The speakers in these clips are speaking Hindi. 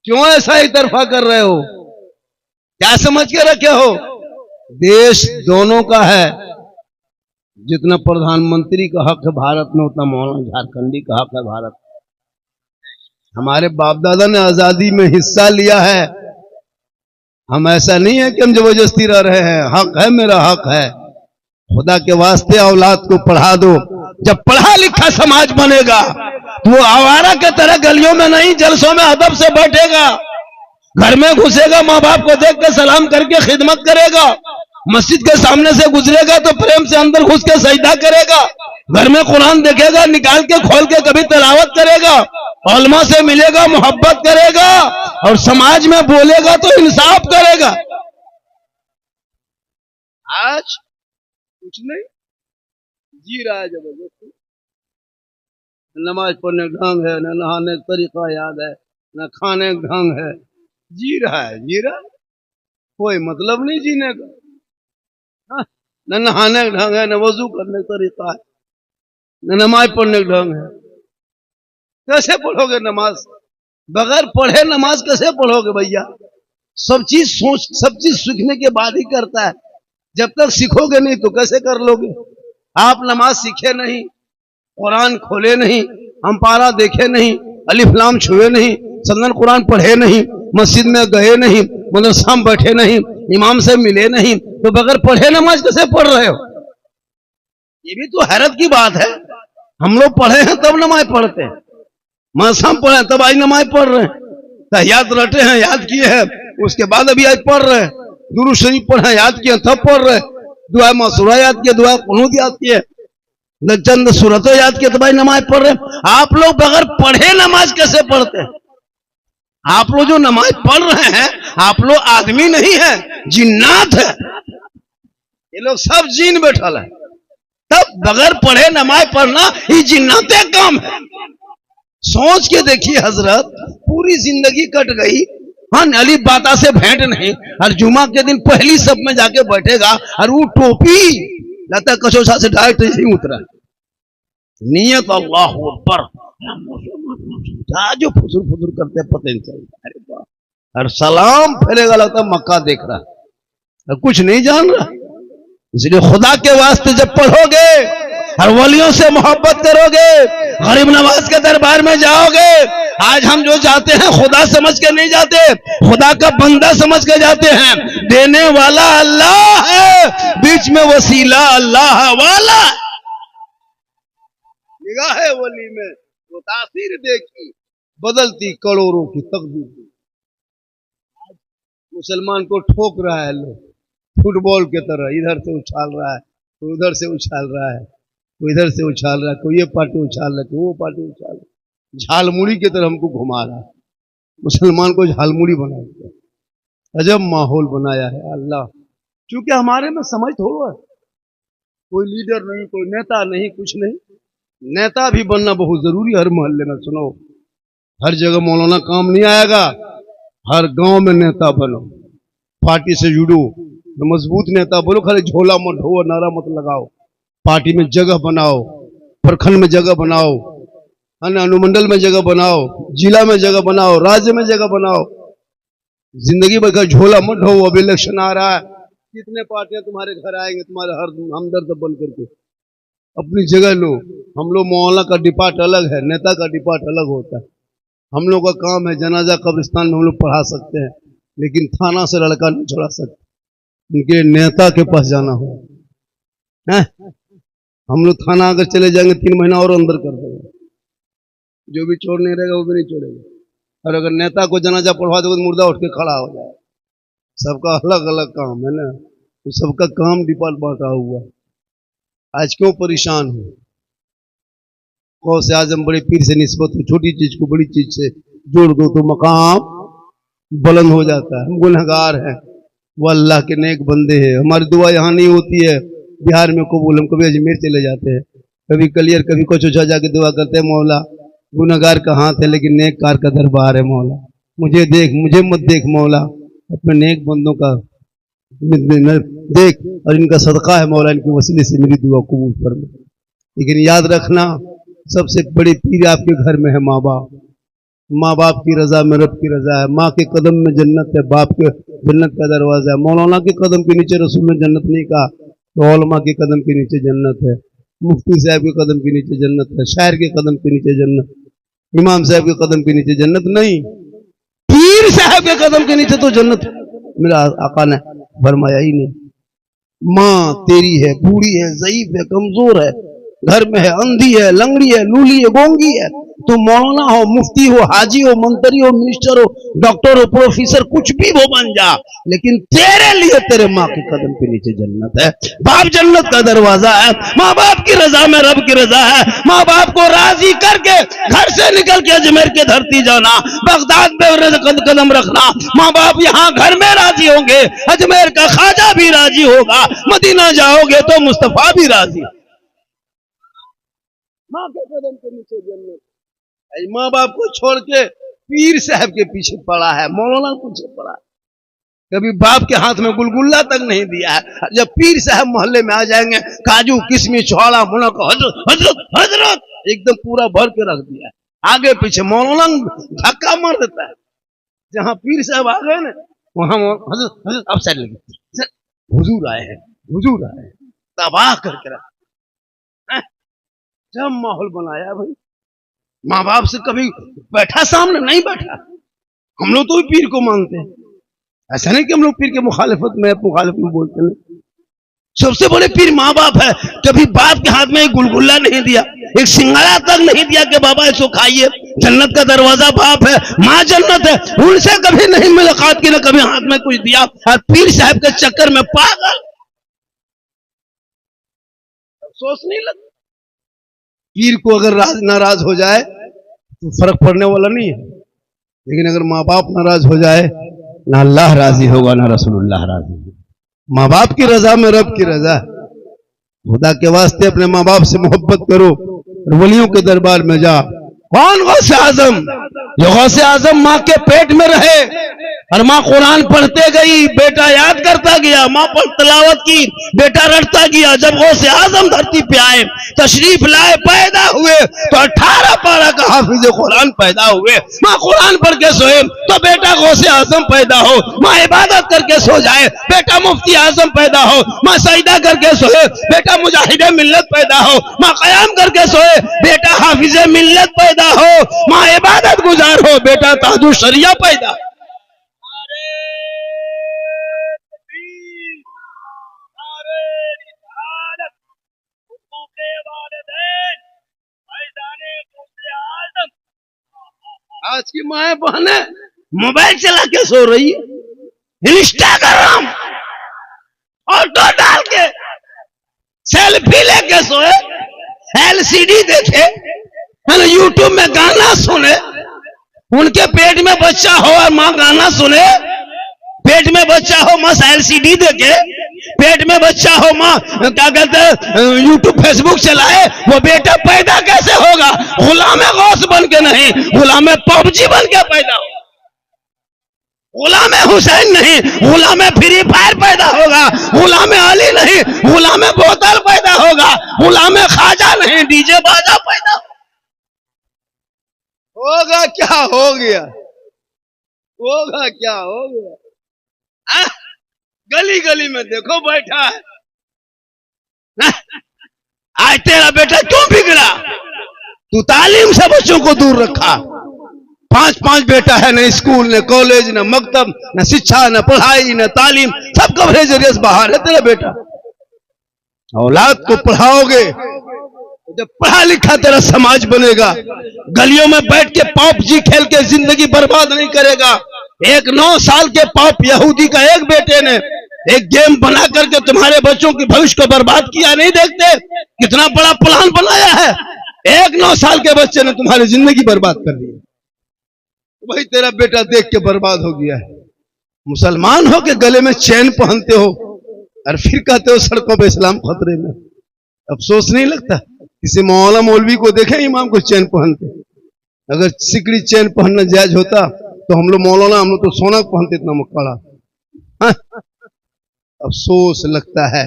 क्यों ऐसा एक तरफा कर रहे हो? क्या समझ के रखे हो? देश दोनों का है। जितना प्रधानमंत्री का हक है भारत में, उतना मौलाना झारखंडी का हक है भारत में। हमारे बाप दादा ने आजादी में हिस्सा लिया है। हम ऐसा नहीं है कि हम जबरदस्ती रह रहे हैं। हक है, मेरा हक है। खुदा के वास्ते औलाद को पढ़ा दो। जब पढ़ा लिखा समाज बनेगा तो वो आवारा के तरह गलियों में नहीं, जलसों में अदब से बैठेगा। घर में घुसेगा, माँ बाप को देख के सलाम करके खिदमत करेगा। मस्जिद के सामने से गुजरेगा तो प्रेम से अंदर घुस के सजदा करेगा। घर में कुरान देखेगा, निकाल के खोल के कभी तिलावत करेगा। उलमा से मिलेगा, मोहब्बत करेगा। और समाज में बोलेगा तो इंसाफ करेगा। आज कुछ नहीं, जी रहा है जबरदस्ती। नमाज पढ़ने का ढंग है, न नहाने का तरीका याद है, न खाने का ढंग है। जी रहा है, जी रहा। कोई मतलब नहीं जीने का। न नहाने का ढंग है, न वजू करने का तरीका है, न नमाज पढ़ने का ढंग है। कैसे पढ़ोगे नमाज? बगैर पढ़े नमाज कैसे पढ़ोगे भैया? सब चीज सीखने के बाद ही करता है। जब तक सीखोगे नहीं तो कैसे कर लोगे? आप नमाज सीखे नहीं, कुरान खोले नहीं, हम पारा देखे नहीं, अलिफ लाम छुए नहीं, सनन कुरान पढ़े नहीं, मस्जिद में गए नहीं, मदरसा में बैठे नहीं, इमाम से मिले नहीं, तो बगैर पढ़े नमाज कैसे पढ़ रहे हो? ये भी तो हैरत की बात है। हम लोग पढ़े हैं तब नमाज पढ़ते हैं, मदरसा में पढ़े तब आज नमाज पढ़ रहे हैं। तहियात रटे हैं, याद किए हैं, उसके बाद अभी आज पढ़ रहे हैं। दुरूद शरीफ पढ़े, याद किए तब पढ़ रहे। दुआ मसूरा याद किए, दुआ कुनूत याद किए, चंद सूरतें याद किए तब आज नमाज पढ़ रहे। आप लोग बगैर पढ़े नमाज कैसे पढ़ते हैं? आप लोग जो नमाज पढ़ रहे हैं, आप लोग आदमी नहीं है, जिन्नात है। ये लोग सब जीन बैठल है। तब बगैर पढ़े नमाज पढ़ना ये जिन्नाते काम है। सोच के देखिए हजरत, पूरी जिंदगी कट गई, हाँ अली बाता से भेंट नहीं, और जुमा के दिन पहली सब में जाके बैठेगा और वो टोपी लगता है कचौसा से डायरेक्ट ही उतरा। नियत अल्लाह अकबर, जो फुसुर फुसुर करते पता नहीं चलता। अरे वाह, और सलाम फेरेगा लगता मक्का देख रहा है, कुछ नहीं जान रहा। इसलिए खुदा के वास्ते जब पढ़ोगे और वलियों से मोहब्बत करोगे, गरीब नवाज के दरबार में जाओगे। आज हम जो जाते हैं खुदा समझ के नहीं जाते, खुदा का बंदा समझ के जाते हैं। देने वाला अल्लाह है, बीच में वसीला अल्लाह वाला। निगाह वली में वो तासीर देखी, बदलती करोड़ों की तकदीर। मुसलमान को ठोक रहा है लोग, फुटबॉल के तरह इधर से उछाल रहा है, तो उधर से उछाल रहा है, कोई इधर से उछाल रहा है, कोई ये पार्टी उछाल रहा है, कोई वो पार्टी उछाल रहा है। झालमुड़ी की तरह हमको घुमा रहा है। मुसलमान को झालमुड़ी बना दिया। अजब माहौल बनाया है अल्लाह। क्योंकि हमारे में समझ थोड़ा है, कोई लीडर नहीं, कोई नेता नहीं, कुछ नहीं। नेता भी बनना बहुत जरूरी है हर मोहल्ले में। सुनो, हर जगह मौलाना काम नहीं आएगा। हर गांव में नेता बनो, पार्टी से जुड़ो, मजबूत नेता बनो। खाली झोला मत ढो, नारा मत लगाओ। पार्टी में जगह बनाओ, प्रखंड में जगह बनाओ, अनुमंडल में जगह बनाओ, जिला में जगह बनाओ, राज्य में जगह बनाओ। जिंदगी भर का झोला मत ढो। अब इलेक्शन आ रहा है, कितने पार्टियां तुम्हारे घर आएंगे तुम्हारे हर हमदर्द बन करके। अपनी जगह लो। हम लोग मौलाना का डिपार्ट अलग है, नेता का डिपार्ट अलग होता है। हम लोग का काम है जनाजा कब्रिस्तान में हम लोग पढ़ा सकते हैं, लेकिन थाना से लड़का नहीं छोड़ा सकते। उनके नेता के पास जाना हो है। हम लोग थाना अगर चले जाएंगे 3 महीना और अंदर कर देंगे। जो भी चोर नहीं रहेगा वो भी नहीं छोड़ेगा। और अगर नेता को जनाजा पढ़वा दोगे तो मुर्दा उठ के खड़ा हो जाए। सबका अलग अलग काम है ना, तो सबका काम डिपार्ट बांटा हुआ। आज क्यों परेशान हो? गौसे आजम बड़े पीर से निस्बत हो, छोटी चीज को बड़ी चीज से जोड़ दो तो मकाम बुलंद हो जाता है। हम गुनहगार हैं, वो अल्लाह के नेक बंदे हैं। हमारी दुआ यहाँ नहीं होती है, बिहार में कबूल। हम कभी अजमेर चले जाते हैं, कभी कलियर, कभी कुछ जाके दुआ करते हैं, मौला गुनहगार का हाथ है लेकिन नेक कार का दरबार है। मौला मुझे देख, मुझे मत देख मौला, अपने नेक बंदों का देख और इनका सदका है मौला, इनके वसीले से मेरी दुआ कबूल फरमा। लेकिन याद रखना, सबसे बड़ी पीर आपके घर में है माँ बाप। माँ बाप की रजा में रब की रजा है, माँ के कदम में जन्नत है, बाप के जन्नत का दरवाजा है। मौलाना के कदम के नीचे रसूल ने जन्नत नहीं कहा, तो औलमा के कदम के नीचे जन्नत है, मुफ्ती साहब के कदम के नीचे जन्नत है, शायर के कदम के नीचे जन्नत, इमाम साहब के कदम के नीचे जन्नत नहीं, पीर साहब के कदम के नीचे तो जन्नत मेरा आका ने फरमाया ही नहीं। माँ तेरी है, बूढ़ी है, ज़ईफ है, कमजोर है, घर में है, अंधी है, लंगड़ी है, लूली है, गोंगी है, तो मौलाना हो, मुफ्ती हो, हाजी हो, मंत्री हो, मिनिस्टर हो, डॉक्टर हो, प्रोफेसर, कुछ भी वो बन जा, लेकिन तेरे लिए तेरे माँ के कदम के नीचे जन्नत है। बाप जन्नत का दरवाजा है, माँ बाप की रजा में रब की रजा है। माँ बाप को राजी करके घर से निकल के अजमेर के धरती जाना, बगदाद में कदम रखना, माँ बाप यहाँ घर में राजी होंगे, अजमेर का ख्वाजा भी राजी होगा, मदीना जाओगे तो मुस्तफा भी राजी। माँ के कदम के नीचे जन्नत। माँ बाप को छोड़ के पीर साहब के पीछे पड़ा है, मौलाना के पीछे पड़ा है, कभी बाप के हाथ में गुलगुल्ला तक नहीं दिया है। जब पीर साहब मोहल्ले में आ जाएंगे, काजू किशमिश छोड़ा मुनक हजरत हजरत हजरत एकदम पूरा भर के रख दिया है, आगे पीछे मौलाना धक्का मार देता है। जहां पीर साहब आ गए ना, वहां हजरत हजरत अब साइड लगी, हुजूर आए हैं, हुजूर आए हैं, तबाह करके रखा। जब माहौल बनाया भाई, माँ बाप से कभी बैठा सामने नहीं बैठा। हम लोग तो भी पीर को मानते हैं, ऐसा नहीं कि हम लोग पीर के मुखालिफत में बोलते नहीं। सबसे बड़े पीर माँ बाप है। कभी बाप के हाथ में एक गुलगुल्ला नहीं दिया, एक सिंगाड़ा तक नहीं दिया कि बाबा इसको खाइए। जन्नत का दरवाजा बाप है, माँ जन्नत है, उनसे कभी नहीं मुलाकात की, ना कभी हाथ में कुछ दिया। और पीर साहब के चक्कर में पागल, अफसोस नहीं लगता। पीर को अगर नाराज हो जाए तो फर्क पड़ने वाला नहीं है, लेकिन अगर माँ बाप नाराज हो जाए, ना अल्लाह राजी होगा ना रसूलुल्लाह राजी होगा। माँ बाप की रजा में रब की रजा है। खुदा के वास्ते अपने माँ बाप से मोहब्बत करो और वलियों के दरबार में जा। कौन गौसे आजम? जो गौसे आजम माँ के पेट में रहे और माँ कुरान पढ़ते गई, बेटा याद करता गया, माँ पर तलावत की, बेटा रटता गया। जब गौसे आजम धरती पे आए, तशरीफ लाए, पैदा हुए, तो 18 पारा का हाफिज कुरान पैदा हुए। माँ कुरान पढ़ के सोए तो बेटा गौसे आजम पैदा हो। माँ इबादत करके सो जाए, बेटा मुफ्ती आजम पैदा हो। माँ सजदा करके सोए, बेटा मुजाहिदे मिल्लत पैदा हो। माँ कयाम करके सोए, बेटा हाफिज मिल्लत पैदा हो। माँ इबादत गुजार हो, बेटा ताजु शरिया पैदा। आज की माए बहने मोबाइल चला के सो रही है, इंस्टाग्राम ऑटो डाल के सेल्फी लेके सोए, एलसीडी देखे, यूट्यूब में गाना सुने, उनके पेट में बच्चा हो और माँ गाना सुने, पेट में बच्चा हो माँ एलसीडी देखे, पेट में बच्चा हो माँ क्या कहते हैं यूट्यूब फेसबुक चलाए, वो बेटा पैदा कैसे होगा? गुलाम गौस बन के नहीं, गुलाम पबजी बन के पैदा हो। गुलाम हुसैन नहीं, गुलाम फ्री फायर पैदा होगा। गुलाम अली नहीं, गुलाम बोतल पैदा होगा। गुलाम खाजा नहीं, डीजे बाजा पैदा होगा। क्या हो गया? होगा क्या हो गया? गली गली में देखो बैठा है। आज तेरा बेटा क्यों बिगड़ा? तू तालीम से बच्चों को दूर रखा। 5-5 बेटा है, न स्कूल न कॉलेज न मकतब न शिक्षा न पढ़ाई न तालीम, सब कवरेज एरिया बाहर है तेरा बेटा। औलाद को पढ़ाओगे, जब पढ़ा लिखा तेरा समाज बनेगा। गलियों में बैठ के पबजी खेल के जिंदगी बर्बाद नहीं करेगा। एक 9 साल के पाप यहूदी का एक बेटे ने एक गेम बना करके तुम्हारे बच्चों के भविष्य को बर्बाद किया। नहीं देखते कितना बड़ा प्लान बनाया है? एक 9 साल के बच्चे ने तुम्हारी जिंदगी बर्बाद कर दी। वही तेरा बेटा देख के बर्बाद हो गया है। मुसलमान हो के गले में चैन पहनते हो और फिर कहते हो सड़कों पे इस्लाम खतरे में। अफसोस नहीं लगता? किसी मौला मौलवी को देखे इमाम को चैन पहनते? अगर सिकड़ी चैन पहनना जायज होता तो हम लोग मौलाना, हम लोग तो सोना पहनते इतना मकड़ा। अफसोस लगता है।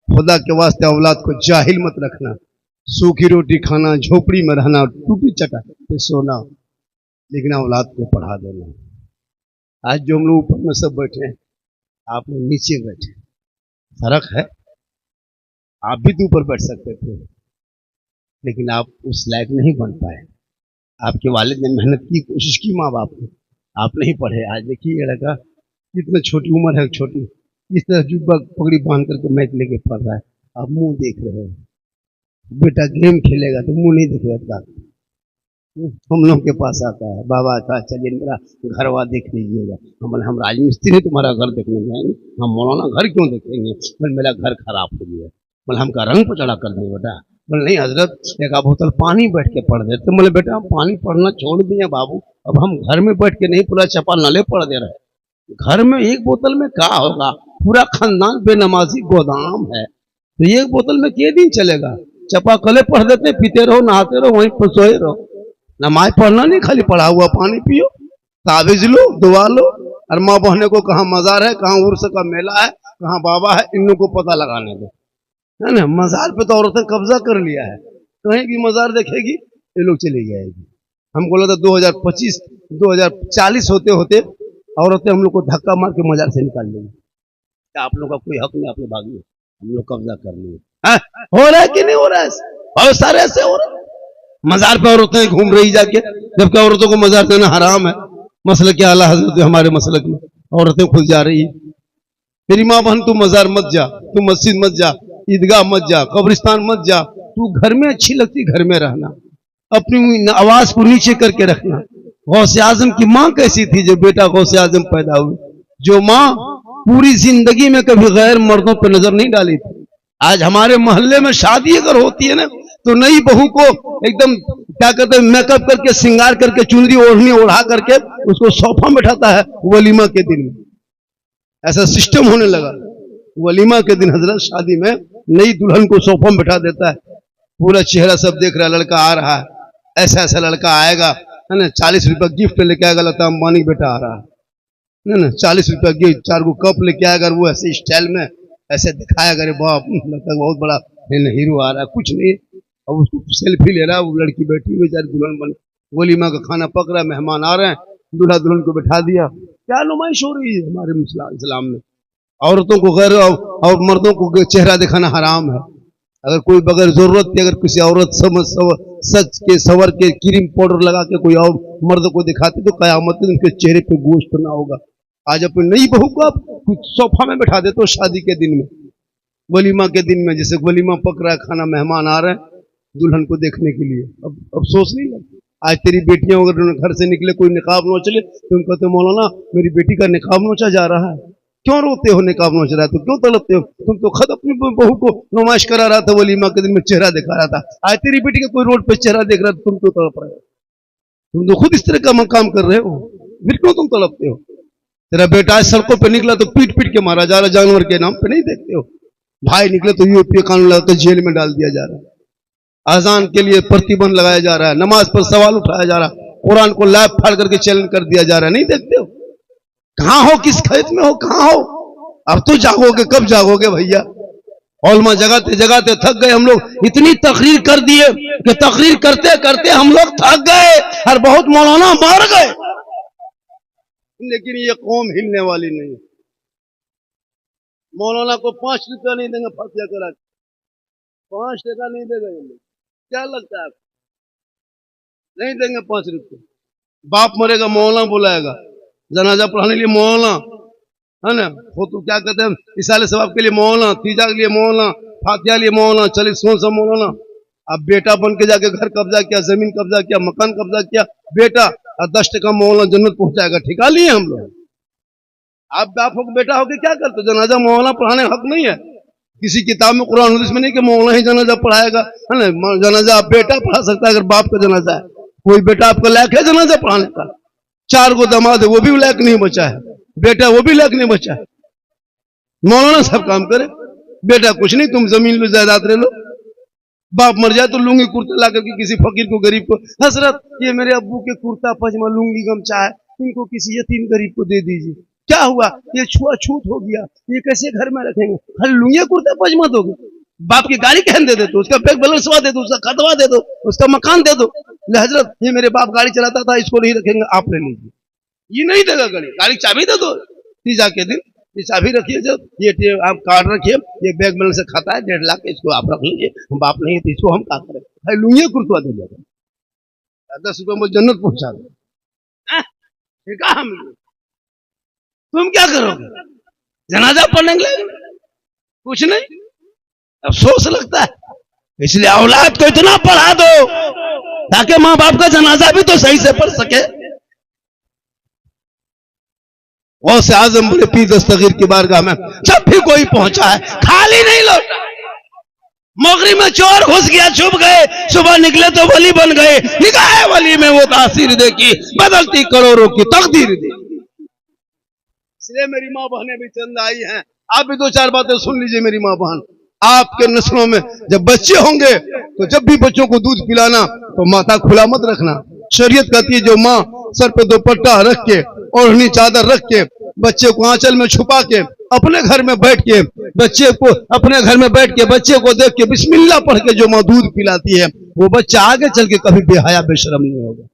खुदा के वास्ते औलाद को जाहिल मत रखना। सूखी रोटी खाना, झोपड़ी में रहना, टूटी चटा पे सोना, लेकिन औलाद को पढ़ा देना। आज जो हम लोग ऊपर में सब बैठे हैं, आप लोग नीचे बैठे, फर्क है। आप भी तो ऊपर बैठ सकते थे, लेकिन आप उस लायक नहीं बन पाए। आपके वालिद ने मेहनत की, कोशिश की माँ बाप ने, आप नहीं पढ़े। आज देखिए ये लड़का इतना छोटी उम्र है, छोटी इस तरह जुब्बा पगड़ी बांध करके मैच लेके पढ़ रहा है। आप मुंह देख रहे हैं। बेटा गेम खेलेगा तो मुंह नहीं दिखेगा। हम लोग के पास आता है, बाबा का चलिए मेरा घरवा देख लीजिएगा। हम राजमिस्त्री तुम्हारा घर देखने जाएंगे। हम मौलाना घर क्यों देखेंगे? बोले मेरा घर खराब हो गया। बोले हमका रंग पर चढ़ा कर दे बेटा। बोले नहीं हजरत, एक बोतल पानी बैठ के पढ़ देते। बोले बेटा हम पानी पढ़ना छोड़ दिए बाबू, अब हम घर में बैठ के नहीं पूरा चपा नले पढ़ दे रहे। घर में एक बोतल में क्या होगा? पूरा खानदान बेनमाजी गोदाम है, तो एक बोतल में के दिन चलेगा? चपा कले पढ़ देते, पीते रहो, नहाते रहो, वहीं पर सोए रहो। नमाज पढ़ना नहीं, खाली पढ़ा हुआ पानी पियो, ताबीज लो, दुआ लो। और माँ बहने को कहाँ मजार है, कहाँ उर्स का मेला है, कहाँ बाबा है, इन को पता लगाने दो, है ना। मजार पे तो औरतें कब्जा कर लिया है, कहीं भी मजार देखेगी ये लोग चली जाएगी। हमको लगा 2025 2040 होते होते औरतें हम लोग को धक्का मार के मजार से निकाल देंगी। क्या आप लोग का कोई हक नहीं, अपने भागी हम लोग कब्जा कर लिए। हो रहा है कि नहीं हो रहा है? बहुत सारे ऐसे हो रहे हैं। मजार पे औरतें घूम रही जाके, जबकि औरतों को मजार देना हराम है। मसलक के आला हजरत हमारे मसलक में औरतें खुद जा रही है। मेरी माँ बहन तू मजार मत जा, तू मस्जिद मत जा, ईदगाह मत जा, कब्रिस्तान मत जा। तू घर में अच्छी लगती घर में रहना, अपनी आवाज को नीचे करके रखना। गौसे आजम की माँ कैसी थी जो बेटा गौसे आजम पैदा हुई? जो माँ पूरी जिंदगी में कभी गैर मर्दों पर नजर नहीं डाली थी। आज हमारे मोहल्ले में शादी अगर होती है ना, तो नई बहू को एकदम क्या कहते हैं, मेकअप करके श्रृंगार करके चुनरी ओढ़नी ओढ़ा करके उसको सोफा में बैठाता है वलीमा के दिन में। ऐसा सिस्टम होने लगा। वलीमा के दिन हजरत शादी में नई दुल्हन को सोफा में बैठा देता है, पूरा चेहरा सब देख रहा है, लड़का आ रहा है, ऐसा ऐसा लड़का आएगा, है ना। 40 रुपया गिफ्ट लेके आएगा, लता अंबानी बेटा आ रहा है ना। 40 रुपया गिफ्ट, 4 को कप लेके आएगा, वो ऐसे स्टाइल में ऐसे दिखाया करे, बाप लगता बहुत बड़ा हीरो आ रहा है। कुछ नहीं, अब उसको सेल्फी ले रहा है, वो लड़की बैठी हुई बेचारी दुल्हन बन, वलीमा का खाना पक रहा है, मेहमान आ रहे हैं, दूल्हा दुल्हन को बैठा दिया। क्या नुमाइश हो रही है हमारे इस्लाम में? औरतों को गैर और मर्दों को चेहरा दिखाना हराम है। अगर कोई बगैर जरूरत के, अगर किसी औरत सच के सवर के क्रीम पाउडर लगा के कोई और मर्द को दिखाते तो कयामत में उनके चेहरे पे गोश्त ना होगा। आज अपनी नई बहू को आप कुछ सोफा में बैठा देते हो शादी के दिन में, वलीमा के दिन में, जैसे वलीमा पक रहा है, खाना, मेहमान आ रहे हैं दुल्हन को देखने के लिए। अब सोच नहीं लगता। आज तेरी बेटियां अगर घर से निकले कोई निकाब नोच ले, तुम कहते मौलाना मेरी बेटी का निकाब नोचा जा रहा है। क्यों रोते हो? निकाब नोच रहा है तो क्यों तड़पते हो? तुम तो खुद अपनी बहू को नुमाइश करा रहा था, वलीमा के दिन में चेहरा दिखा रहा था। आज तेरी बेटी का कोई रोड पे चेहरा देख रहा था, तुम क्यों तड़प रहे हो? तुम तो खुद इस तरह का काम कर रहे हो, फिर क्यों तुम तड़पते हो? तेरा बेटा आज सड़कों पे निकला तो पीट पीट के मारा जा रहा, जानवर के नाम पे नहीं देखते हो? भाई निकले तो यूपी कानून लगा तो जेल में डाल दिया जा रहा है। अजान के लिए प्रतिबंध लगाया जा रहा है, नमाज पर सवाल उठाया जा रहा है, कुरान को लैब फाड़ करके चैलेंज कर दिया जा रहा है। नहीं देखते हो? कहां हो? किस खेत में हो? कहां हो? अब तो जागोगे, कब जागोगे भैया? औलमा जगाते जगाते थक गए हम लोग। इतनी तकरीर कर दिए कि तकरीर करते करते हम लोग थक गए और बहुत मौलाना मार गए। लेकिन ये कौम हिलने वाली नहीं। मौलाना को 5 रुपया नहीं देंगे फतिया करा, 5 टका नहीं देगा ये लोग। क्या लगता है आपको? नहीं देंगे 5 रुपये। बाप मरेगा मौलाना बुलाएगा, जनाजा पढ़ाने के लिए मौलाना, है ना। वो तो क्या कहते हैं, इसाले सवाब के लिए मौलाना, तीजा के लिए मौलाना, फातिहा के लिए मौलाना, चलिए सोन सा मौलाना। अब बेटा बन के जाके घर कब्जा किया, जमीन कब्जा किया, मकान कब्जा किया, बेटा 10 टका मौलाना जन्नत पहुंचाएगा, ठिका लिए हम लोग। आप बाप हो बेटा हो के क्या करते? जनाजा मौलाना पढ़ाने हक नहीं है किसी किताब में, कुरान हदीस में नहीं कि मौलाना ही जनाजा पढ़ाएगा, है ना। जनाजा आप बेटा पढ़ा सकता है अगर बाप का जनाजा है। कोई बेटा आपका लायक है जनाजा पढ़ाने का? 4 को दामाद है, वो भी लायक नहीं बचा है, बेटा वो भी लायक नहीं बचा है। मौलाना सब काम करे, बेटा कुछ नहीं, तुम जमीन लो, जायदाद ले लो। बाप मर जाए तो लुंगी कुर्ता ला करके किसी फकीर को, गरीब को, हजरत ये मेरे अब्बू के कुर्ता पजामा लुंगी गमछा है, इनको किसी यतीम गरीब को दे दीजिए। क्या हुआ? ये छुआछूत हो गया, ये कैसे घर में रखेंगे? खाली लुंगी कुर्ता पजामा दोगे? बाप की गाड़ी कहन दे दो, उसका बैंक बैलेंसवा दे दो, उसका खतवा दे दो, उसका मकान दे दो। ले हजरत ये मेरे बाप गाड़ी चलाता था, इसको नहीं रखेंगे, आप ले लीजिए। ये नहीं देगा गाड़ी, गाड़ी चाबी दे दो तीजा के दिन, ये चाबी रखिए, जो ये आप कार्ड रखिए, ये बैंक बैलेंस से खाता है 1.5 लाख, इसको आप रख लीजिए, हम बाप नहीं है तो इसको हम क्या करें, भाई लूंगे कुर्तवा दे देगा, 10 रुपये में जन्नत पहुंचा दो। हम तुम क्या करोगे, जनाजा पढ़ने के लिए कुछ नहीं, अफसोस लगता है। इसलिए औलाद को इतना पढ़ा दो ताकि माँ बाप का जनाजा भी तो सही से पढ़ सके। गौसे आजम बड़े पीर दस्तगीर की बारगाह में जब भी कोई पहुंचा है खाली नहीं लौटा। मोगरी में चोर घुस गया, छुप गए, सुबह निकले तो वली बन गए, निगाह वली में वो तासीर देखी, बदलती करोड़ों की तकदीर देखी। इसलिए मेरी माँ बहनें भी चंद आई हैं, आप भी 2-4 बातें सुन लीजिए। मेरी माँ बहन, आपके नस्लों में जब बच्चे होंगे तो जब भी बच्चों को दूध पिलाना तो माथा खुला मत रखना। शरीयत कहती है जो माँ सर पे दुपट्टा रख के ओढ़नी चादर रख के बच्चे को आंचल में छुपा के अपने घर में बैठ के बच्चे को देख के बिस्मिल्लाह पढ़ के जो माँ दूध पिलाती है, वो बच्चा आगे चल के कभी बेहया बेशरम नहीं होगा।